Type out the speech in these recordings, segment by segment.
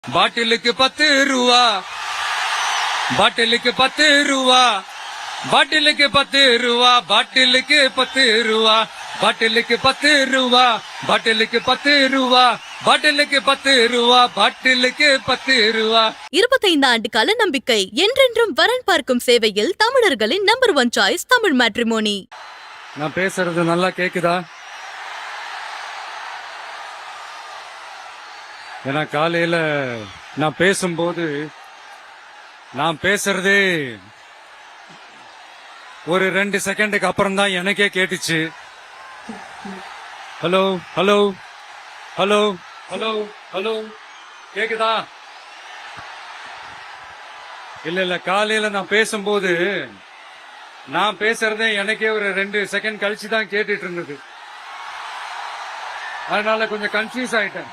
பாட்டிலுக்கு 10 ரூபா, பாட்டிலுக்கு 10 ரூபா, பாட்டிலுக்கு 10 ரூபா, பாட்டிலுக்கு 10 ரூபா, பாட்டிலுக்கு 10 ரூபா, பாட்டிலுக்கு 10 ரூபா, பாட்டிலுக்கு 10 ரூபா, பாட்டிலுக்கு 10 ரூபா. 25 ஆண்டு கால நம்பிக்கை, என்றென்றும் வரன் பார்க்கும் சேவையில் தமிழர்களின் நம்பர் 1 சாய்ஸ் தமிழ் மேட்ரிமோனி. நான் பேசுறது நல்லா கேக்குதா? ஏன்னா காலையில நான் பேசும்போது நான் பேசுறதே ஒரு 2 செகண்டுக்கு அப்புறம் தான் எனக்கே கேட்டுச்சு. Hello hello hello hello hello கேக்குதா? இல்ல காலையில நான் பேசும்போது நான் பேசுறதே எனக்கே ஒரு 2 செகண்ட் கழிச்சு தான் கேட்டுட்டு இருந்தது. அதனால கொஞ்சம் கன்ஃபியூஸ் ஆயிட்டேன்.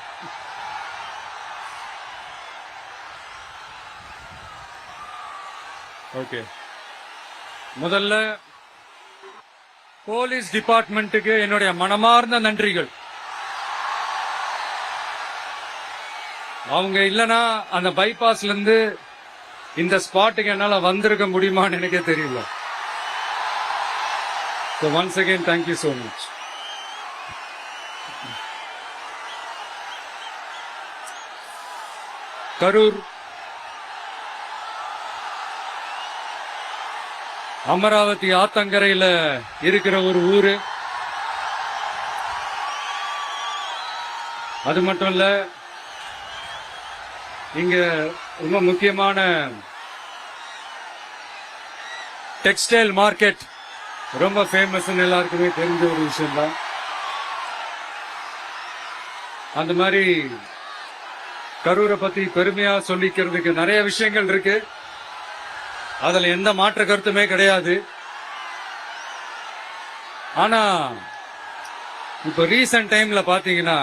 ஓகே, முதல்ல போலீஸ் டிபார்ட்மெண்ட்டுக்கு என்னுடைய மனமார்ந்த நன்றிகள். அவங்க இல்லனா அந்த பைபாஸ்ல இருந்து இந்த ஸ்பாட்டுக்கு என்னால வந்திருக்க முடியுமான்னு எனக்கே தெரியல. So once again, thank you so much. Karur Amaravathi ஆத்தங்கரையில இருக்கிற ஒரு ஊரு. அது மட்டும் இல்ல, இங்க ரொம்ப முக்கியமான டெக்ஸ்டைல் மார்க்கெட் ரொம்ப ஃபேமஸ், எல்லாருக்குமே தெரிஞ்ச ஒரு விஷயம் தான். அந்த மாதிரி கரூரை பத்தி பெருமையா சொல்லிக்கிறதுக்கு நிறைய விஷயங்கள் இருக்கு. அதுல எந்த மாற்று கருத்துமே கிடையாது. ஆனா இப்ப ரீசன்ட் டைம்ல பாத்தீங்கன்னா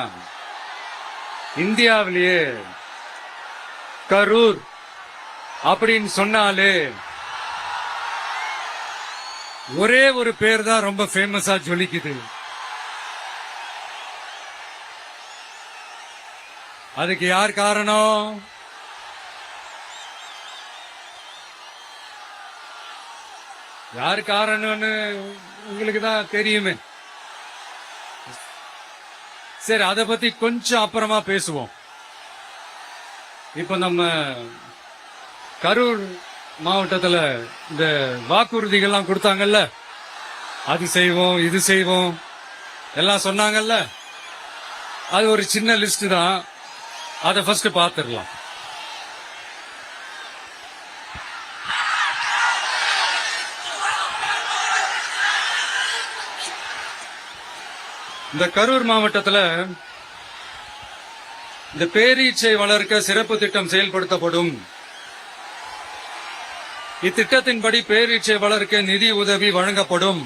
இந்தியாவிலேயே கரூர் அப்படின்னு சொன்னாலே ஒரே ஒரு பேர் தான் ரொம்ப ஃபேமஸா ஜொலிக்குது. அதுக்கு யார் காரணம்? யார் காரணம்னு உங்களுக்கு தான் தெரியுமே. சரி, அதை பத்தி கொஞ்சம் அப்புறமா பேசுவோம். இப்ப நம்ம கரூர் மாவட்டத்துல இந்த வாக்குறுதிகள்லாம் கொடுத்தாங்கல்ல, அது செய்வோம் இது செய்வோம் எல்லாம் சொன்னாங்கல்ல, அது ஒரு சின்ன லிஸ்ட் தான். அதை ஃபர்ஸ்ட் பார்த்துடலாம். இந்த கரூர் மாவட்டத்தில் இந்த பேரீச்சை வளர்க்க சிறப்பு திட்டம் செயல்படுத்தப்படும். இத்திட்டத்தின்படி பேரீச்சை வளர்க்க நிதி உதவி வழங்கப்படும்.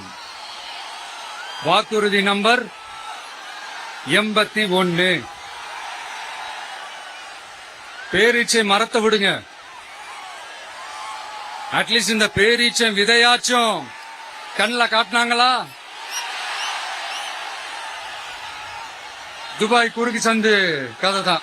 வாக்குறுதி நம்பர் 81. பேரீச்சை மரத்தை விடுங்க, அட்லீஸ்ட் இந்த பேரீச்சை விதையாச்சும் கண்ணில் காட்டினாங்களா? துபாய் குறுக்கு சந்து கதை தான்.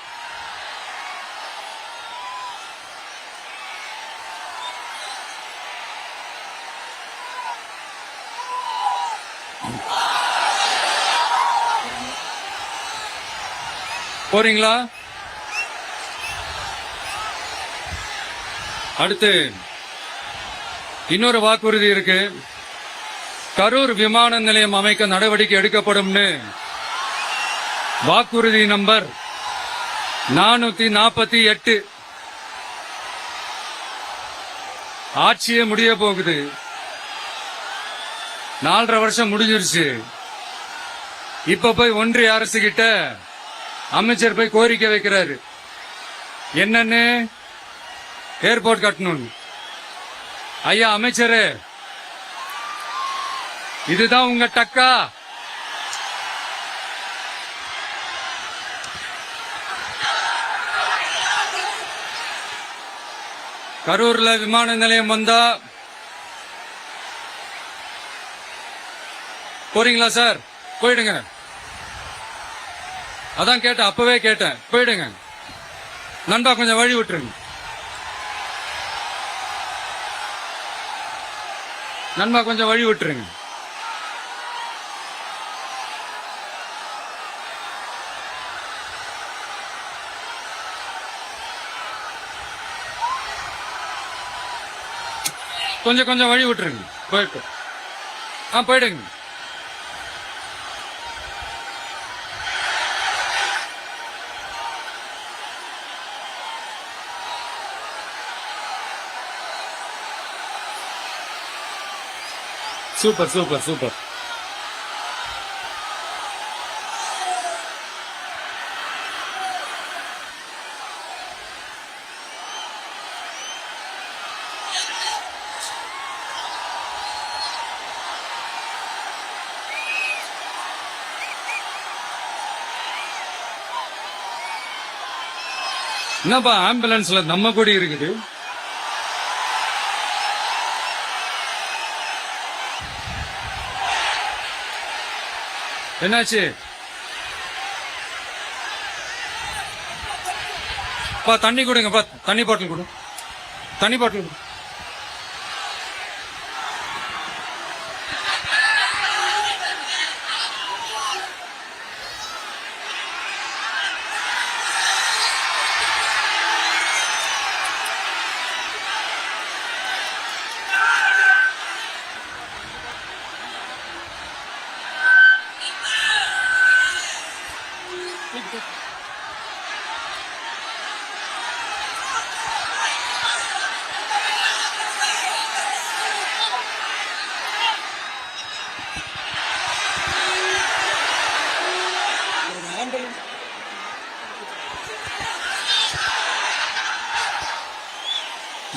போறீங்களா? அடுத்து இன்னொரு வாக்குறுதி இருக்கு. கரூர் விமான நிலையம் அமைக்க நடவடிக்கை எடுக்கப்படும்னு வாக்குறுதி நம்பர் 448. ஆட்சியே முடிய போகுது. 4.5 வருஷம் முடிஞ்சிருச்சு. இப்ப போய் ஒன்றிய அரசு கிட்ட அமைச்சர் போய் கோரிக்கை வைக்கிறாரு. என்னன்னு? ஏர்போர்ட் கட்டணும். ஐயா அமைச்சரே, இதுதான் உங்க டக்கா? கரூர்ல விமான நிலையம் வந்தா போறீங்களா சார்? போயிடுங்க. அதான் கேட்டேன், அப்பவே கேட்டேன், போயிடுங்க. நண்பா கொஞ்சம் வழி விட்டுருங்க. நண்பா கொஞ்சம் வழி விட்டுருங்க. கொஞ்சம் கொஞ்சம் வழி விட்டுருங்க. போயிட்டு போயிடுங்க. Super super super. என்னப்பா ஆம்புலன்ஸ்ல நம்ம கொடி இருக்குது? என்னாச்சு? தண்ணி கொடுங்கப்பா, தண்ணி பாட்டில் கொடு, தண்ணி பாட்டில் கொடு.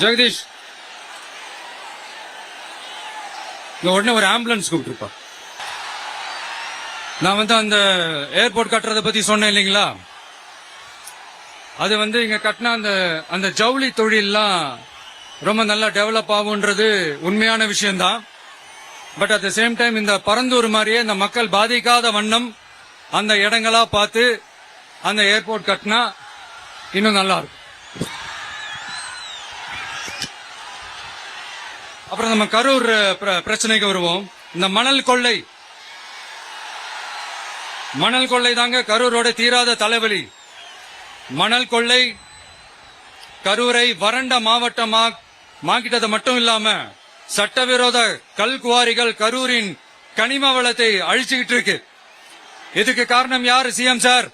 ஜெகதீஷ், உடனே ஒரு ஆம்புலன்ஸ் கூப்பிட்டுருப்பா. நான் அந்த ஏர்போர்ட் கட்டுறதை பத்தி சொன்னேன் இல்லைங்களா? அது இங்க கட்டினா அந்த ஜவுளி தொழில்லாம் ரொம்ப நல்லா டெவலப் ஆகும்ன்றது உண்மையான விஷயம்தான். But at the same time இந்த பரந்தூர் மாதிரியே இந்த மக்கள் பாதிக்காத வண்ணம் அந்த இடங்களா பார்த்து அந்த ஏர்போர்ட் கட்டினா இன்னும் நல்லா இருக்கும். அப்புறம் நம்ம கரூர் பிரச்சனைக்கு வருவோம். இந்த மணல் கொள்ளை தாங்க கரூரோட தீராத தலைவலி. மணல் கொள்ளை கரூரை வறண்ட மாவட்டமாக்கிட்டது மட்டும் இல்லாம சட்டவிரோத கல் குவாரிகள் கரூரின் கனிம வளத்தை அழிச்சுக்கிட்டு இருக்கு. இதுக்கு காரணம் யாரு? சிஎம் சார்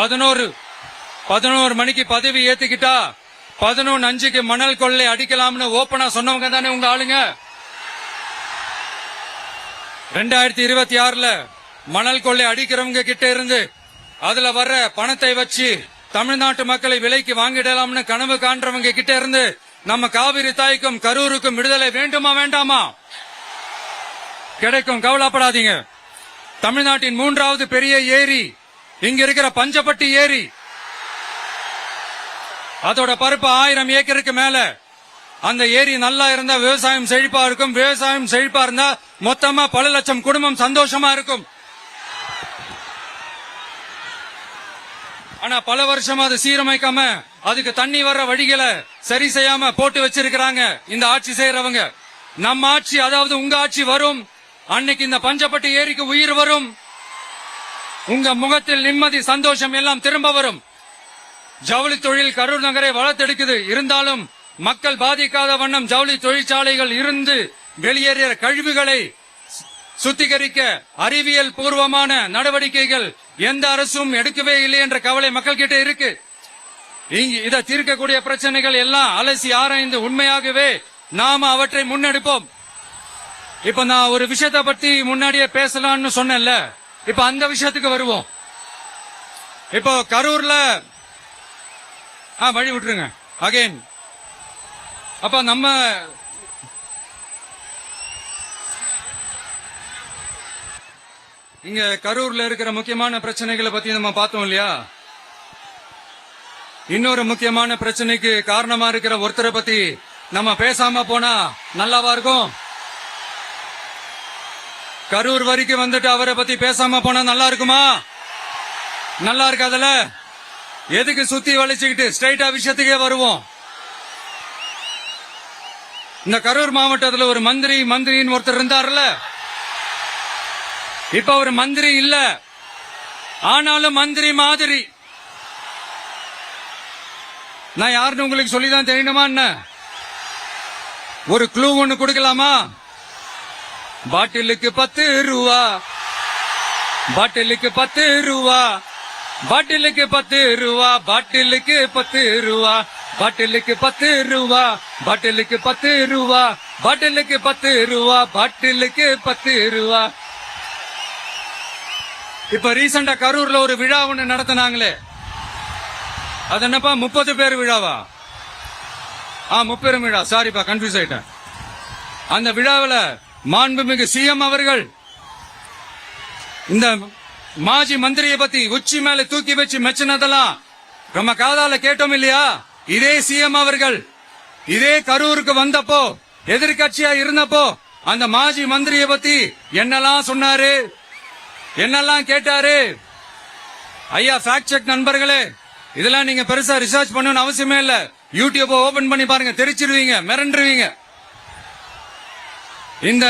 11 மணிக்கு பதவி ஏத்துக்கிட்டா 11:05 மணல் கொள்ளை அடிக்கலாம்னு ஓபனா சொன்னவங்க தானே உங்க ஆளுங்க. 2026 மணல் கொள்ளை அடிக்கிறவங்க கிட்ட இருந்து அதுல வர்ற பணத்தை வச்சு தமிழ்நாட்டு மக்களை விலைக்கு வாங்கிடலாம்னு கனவு காண்றவங்க கிட்ட இருந்து நம்ம காவிரி தாய்க்கும் கரூருக்கும் விடுதலை வேண்டுமா வேண்டாமா? கிடைக்கும், கவலைப்படாதீங்க. தமிழ்நாட்டின் 3வது பெரிய ஏரி இங்க இருக்கிற பஞ்சப்பட்டி ஏரி. அதோட பரப்பு 1000 ஏக்கருக்கு மேல. அந்த ஏரி நல்லா இருந்தா விவசாயம் செழிப்பா இருக்கும். விவசாயம் செழிப்பா இருந்தா மொத்தமா பல லட்சம் குடும்பம் சந்தோஷமா இருக்கும். ஆனா பல வருஷமா அது சீரமைக்காம அதுக்கு தண்ணி வர்ற வழிகளை சரி செய்யாம போட்டு வச்சிருக்கிறாங்க இந்த ஆட்சி செய்யறவங்க. நம்ம ஆட்சி, அதாவது உங்க ஆட்சி வரும் அன்னைக்கு இந்த பஞ்சப்பட்டி ஏரிக்கு உயிர் வரும். உங்க முகத்தில் நிம்மதி சந்தோஷம் எல்லாம் திரும்ப வரும். ஜவுளி தொழில் கரூர் நகரை வளர்த்தெடுக்குது. இருந்தாலும் மக்கள் பாதிக்காத வண்ணம் ஜவுளி தொழிற்சாலைகள் இருந்து வெளியேறிய கழிவுகளை சுத்திகரிக்க அறிவியல் பூர்வமான நடவடிக்கைகள் எந்த அரசும் எடுக்கவே இல்லை என்ற கவலை மக்கள் கிட்ட இருக்கு. இதை தீர்க்கக்கூடிய பிரச்சனைகள் எல்லாம் அலசி ஆராய்ந்து உண்மையாகவே நாம அவற்றை முன்னெடுப்போம். இப்ப நான் ஒரு விஷயத்தை பத்தி முன்னாடியே பேசலாம்னு சொன்னேன்ல, இப்ப அந்த விஷயத்துக்கு வருவோம். இப்போ கரூர்ல வழி விட்டுருங்க அகைன். அப்ப நம்ம இங்க கரூர்ல இருக்கிற முக்கியமான பிரச்சனைகளை பத்தி நம்ம பார்த்தோம் இல்லையா? இன்னொரு முக்கியமான பிரச்சனைக்கு காரணமா இருக்கிற ஒருத்தரை பத்தி நம்ம பேசாம போனா நல்லாவா இருக்கும்? கரூர் வரைக்கும் வந்துட்டு அவரை பத்தி பேசாம போனா நல்லா இருக்குமா? நல்லா இருக்காதுல? எதுக்கு சுத்தி வளைச்சுக்கிட்டு ஸ்ட்ரைட்டா விஷயத்துக்கே வருவோம். இந்த கரூர் மாவட்டத்துல ஒரு மந்திரின்னு ஒருத்தர் இருந்தார்ல, இப்ப ஒரு மந்திரி இல்ல, ஆனாலும் மந்திரி மாதிரி. நான் யாருன்னு உங்களுக்கு சொல்லிதான் தெரியணுமா என்ன? ஒரு க்ளூ ஒண்ணு கொடுக்கலாமா? பாட்டிலுக்கு 10 ரூபா, பாட்டிலுக்கு 10 ரூபா, பாட்டிலுக்கு 10 ரூபா, பாட்டிலுக்கு 10 ரூபா, பாட்டிலுக்கு 10 ரூபா, பாட்டிலுக்கு 10 ரூபா, பாட்டிலுக்கு 10 ரூபா, பாட்டிலுக்கு 10 ரூபா. இப்ப ரீசெண்டா கரூர்ல ஒரு விழா ஒண்ணு நடத்தினாங்களே, அது என்னப்பா 30 பேர் விழாவா? 30 விழா, சாரிப்பா கன்ஃபியூஸ் ஆயிட்டேன். அந்த விழாவில் மாண்புமிகு சிஎம் அவர்கள் இந்த மாஜி மந்திரியை பத்தி உச்சி மேல தூக்கி வச்சு மெச்சினதெல்லாம் நம்ம காதால கேட்டோம் இல்லையா? இதே சிஎம் அவர்கள் இதே கரூருக்கு வந்தப்போ, எதிர்கட்சியா இருந்தப்போ, அந்த மாஜி மந்திரியை பத்தி என்னெல்லாம் சொன்னாரு, என்னெல்லாம் கேட்டாரு. ஐயா ஃபேக்ட் செக் நண்பர்களே, இதெல்லாம் நீங்க பெருசா ரிசர்ச் பண்ணணும்னு அவசியமே இல்ல. யூடியூப் ஓபன் பண்ணி பாருங்க, தெரிச்சிருவீங்க, மிரண்டுருவீங்க. இந்த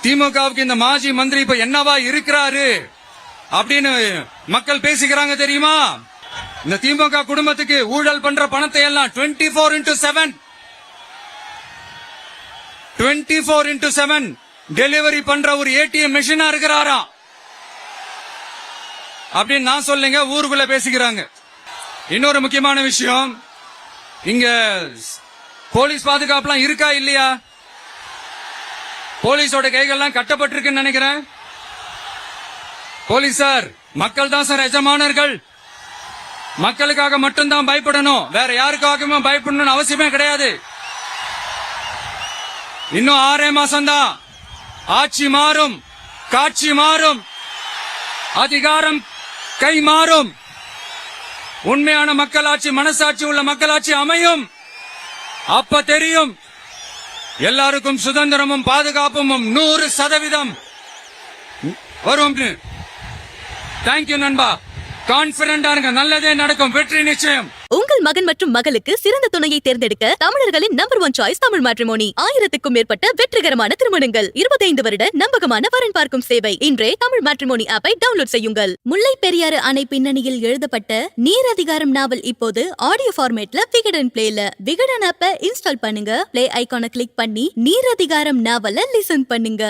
திமுகவுக்கு இந்த மாஜி மந்திரி இப்ப என்னவா இருக்கிறாரு அப்படின்னு மக்கள் பேசிக்கிறாங்க தெரியுமா? இந்த திமுக குடும்பத்துக்கு ஊழல் பண்ற பணத்தை எல்லாம் 24x7 டெலிவரி பண்ற ஒரு ஏடிஎம் மெஷினா இருக்கிறாராம் அப்படின்னு நான் சொல்லுங்க, ஊருக்குள்ள பேசிக்கிறாங்க. இன்னொரு முக்கியமான விஷயம், இங்க போலீஸ் பாதுகாப்புலாம் இருக்கா இல்லையா? போலீஸோட கைகள்லாம் கட்டப்பட்டிருக்குன்னு நினைக்கிறேன். போலீசார் மக்கள் தான் சார் எஜமானர்கள். மக்களுக்காக மட்டும்தான் பயப்படணும், வேற யாருக்காகவும் பயப்படணும்னு அவசியமே கிடையாது. இன்னும் 6 மாசம்தான், ஆட்சி மாறும், காட்சி மாறும், அதிகாரம் கை மாறும், உண்மையான மக்களாட்சி, மனசாட்சி உள்ள மக்களாட்சி அமையும். அப்ப தெரியும் எல்லாருக்கும் சுதந்திரமும் பாதுகாப்பும் 100% வரும். தேங்க்யூ நண்பா, கான்பிடண்டா இருங்க, நல்லதே நடக்கும், வெற்றி நிச்சயம். உங்கள் மகன் மற்றும் மகளுக்கு சிறந்த துணையை தேர்ந்தெடுக்க தமிழர்களின் நம்பர் 1 சாய்ஸ் தமிழ் மேட்ரிமோனி. 1000க்கும் மேற்பட்ட வெற்றிகரமான திருமணங்கள், 25 வருட நம்பகமான வரன் பார்க்கும் சேவை. இன்றே தமிழ் மேட்ரிமோனி ஆப்பை டவுன்லோட் செய்யுங்கள். முல்லை பெரியாறு அணை பின்னணியில் எழுதப்பட்ட நீர் அதிகாரம் நாவல் இப்போது ஆடியோ ஃபார்மேட்ல விகடன் பிளேல. விகடன் ஆப்பை இன்ஸ்டால் பண்ணுங்க, பிளே ஐகானை கிளிக் பண்ணி நீர் அதிகாரம் நாவலை லிசன் பண்ணுங்க.